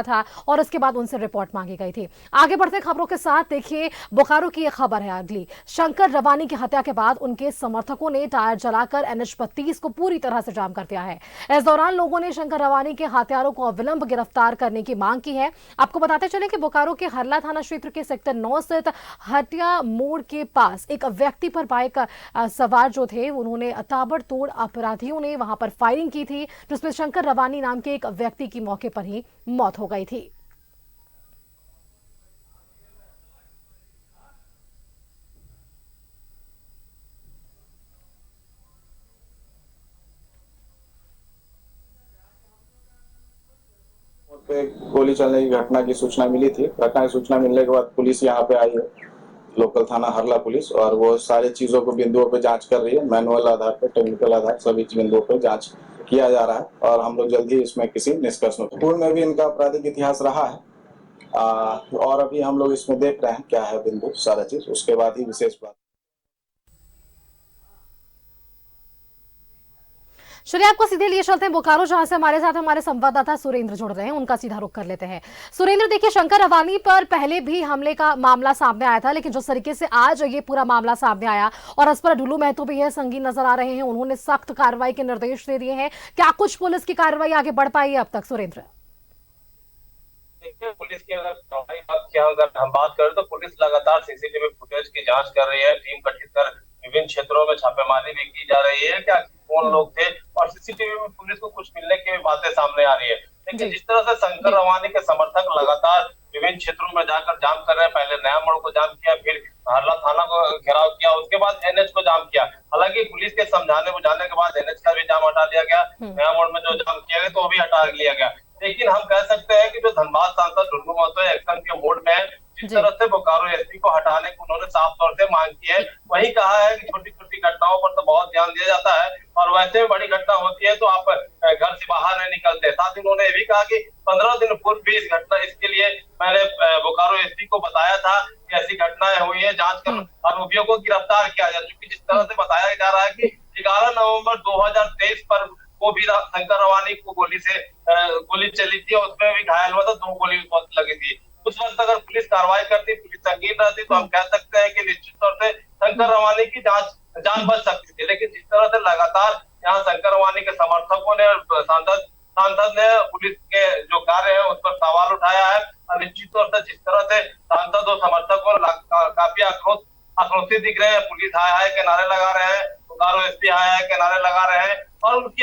था और उसके बाद उनसे रिपोर्ट मांगी गई थी। आगे बढ़ते खबरों के साथ देखिए बोकारो की यह खबर है अगली। शंकर रवानी की हत्या के बाद उनके समर्थकों ने टायर जलाकर NH-32 को पूरी तरह से जाम कर दिया है। इस दौरान लोगों ने शंकर रवानी के हत्यारों को अविलंब गिरफ्तार करने की मांग की है। आपको बताते चले कि बोकारो के हरला थाना क्षेत्र के सेक्टर 9 स्थित हटिया मोड़ के पास एक व्यक्ति पर बाइक सवार जो थे उन्होंने ताबड़तोड़ अपराधियों ने वहां पर फायरिंग की थी, जिसमें शंकर रवानी नाम के एक व्यक्ति की मौके पर ही मौत हो गई थी। पे गोली चलने की घटना की सूचना मिली थी। घटना की सूचना मिलने के बाद पुलिस यहाँ पे आई है, लोकल थाना हरला पुलिस, और वो सारी चीजों को बिंदुओं पे जांच कर रही है। मैनुअल आधार पे, टेक्निकल आधार सभी बिंदुओं पे जांच किया जा रहा है और हम लोग जल्दी ही इसमें किसी निष्कर्ष में। पूर्व में भी इनका आपराधिक इतिहास रहा है और अभी हम लोग इसमें देख रहे हैं क्या है बिंदु, सारा चीज, उसके बाद ही विशेष बात। चलिए आपको सीधे लिए चलते हैं बोकारो, जहां से हमारे साथ हमारे संवाददाता सुरेंद्र जुड़ रहे हैं, उनका सीधा रुख कर लेते हैं। सुरेंद्र, देखिए शंकर रवानी पर पहले भी हमले का मामला सामने आया था, लेकिन जिस तरीके से आज ये पूरा मामला सामने आया और इस पर ढुलू महतो भी है संगीन नजर आ रहे हैं, उन्होंने सख्त कार्रवाई के निर्देश दे दिए हैं। क्या कुछ पुलिस की कार्रवाई आगे बढ़ पाई है अब तक सुरेंद्र? देखिए, पुलिस की अगर हम बात करें तो पुलिस लगातार सीसीटीवी फुटेज की जांच कर रही है। टीम गठित कर विभिन्न क्षेत्रों में छापेमारी भी की जा रही है, क्या कौन लोग थे, और सीसीटीवी में पुलिस को कुछ मिलने की भी बातें सामने आ रही है। लेकिन जिस तरह से शंकर रवानी के समर्थक लगातार विभिन्न क्षेत्रों में जाकर जाम कर रहे हैं, पहले नया मोड़ को जाम किया, फिर हरला थाना को घेराव किया, उसके बाद NH को जाम किया। हालांकि पुलिस के समझाने बुझाने के बाद NH का भी जाम हटा दिया गया, नया मोड़ में जो जाम किया गया तो वो भी हटा लिया गया। लेकिन हम कह सकते हैं कि जो धनबाद सांसद ढुलू महतो एक्शन के मोड में है, जिस तरह से बोकारो SP को हटाने को उन्होंने साफ तौर से मांग की है, वही कहा है कि छोटी छोटी घटनाओं पर तो बहुत ध्यान दिया जाता है और वैसे में बड़ी घटना होती है तो आप घर से बाहर नहीं निकलते। साथ ही उन्होंने ये भी कहा कि 15 दिन पूर्व भी इस घटना, इसके लिए मैंने बोकारो SP को बताया था कि ऐसी घटनाएं हुई है, जांच कर आरोपियों को गिरफ्तार किया जाए। क्योंकि जिस तरह से बताया जा रहा है कि 11 नवंबर 2023 पर वो भी शंकर रवानी को गोली चली थी और उसमें भी घायल हुआ था, 2 गोली लगी थी। उस वक्त अगर पुलिस कार्रवाई करती, पुलिस संगीन रहती तो हम कह सकते हैं कि निश्चित तौर से शंकर रवानी की जान बच सकती थी। लेकिन जिस तरह से लगातार यहाँ शंकर रवानी के समर्थकों ने, सांसद ने पुलिस के जो कार्य है उस पर सवाल उठाया है और निश्चित तौर से जिस तरह से सांसद और समर्थकों काफी आक्रोशित दिख रहे हैं, पुलिस हाय के नारे लगा रहे हैं, बोकारो SP हाय के नारे लगा रहे हैं और उनकी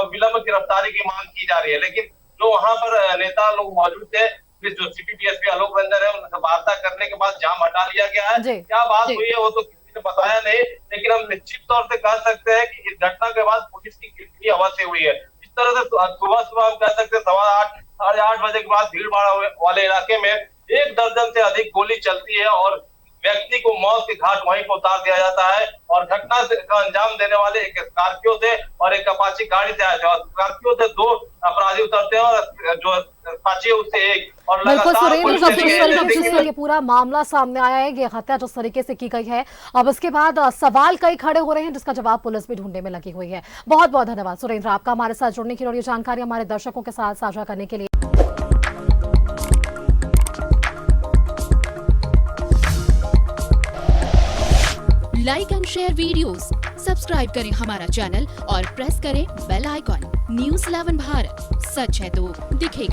विलंब गिरफ्तारी की मांग की जा रही है। लेकिन जो वहां पर नेता लोग मौजूद थे, जो CP DSP आलोक रंजन है, उनसे वार्ता करने के बाद जाम हटा लिया गया है। क्या बात हुई है वो तो किसी ने बताया नहीं, लेकिन हम निश्चित तौर से कह सकते हैं कि इस घटना के बाद पुलिस की गिरफ्तारी अवश्य हुई है। इस तरह से सुबह हम कह सकते हैं 8:15 साढ़े 8 बजे के बाद भीड़ भाड़ वाले इलाके में 1 दर्जन से अधिक गोली चलती है और व्यक्ति को मौत के घाट वहीं पर उतार दिया जाता है। और घटना का अंजाम देने वाले एक स्कॉर्पियो से और एक अपाची गाड़ी से आए थे और स्कॉर्पियो से 2 अपराधी उतरते हैं और जो अपाची है उससे एक। और बिल्कुल सुरेंद्र, ये पूरा मामला सामने आया है, ये हत्या जिस तरीके से की गई है, अब इसके बाद सवाल कई खड़े हो रहे हैं जिसका जवाब पुलिस भी ढूंढने में लगी हुई है। बहुत बहुत धन्यवाद सुरेंद्र आपका हमारे साथ जुड़ने के लिए और ये जानकारी हमारे दर्शकों के साथ साझा करने के लिए। Like and share videos, subscribe करें हमारा चैनल और प्रेस करें बेल आइकॉन। News 11 भारत, सच है तो दिखेगा।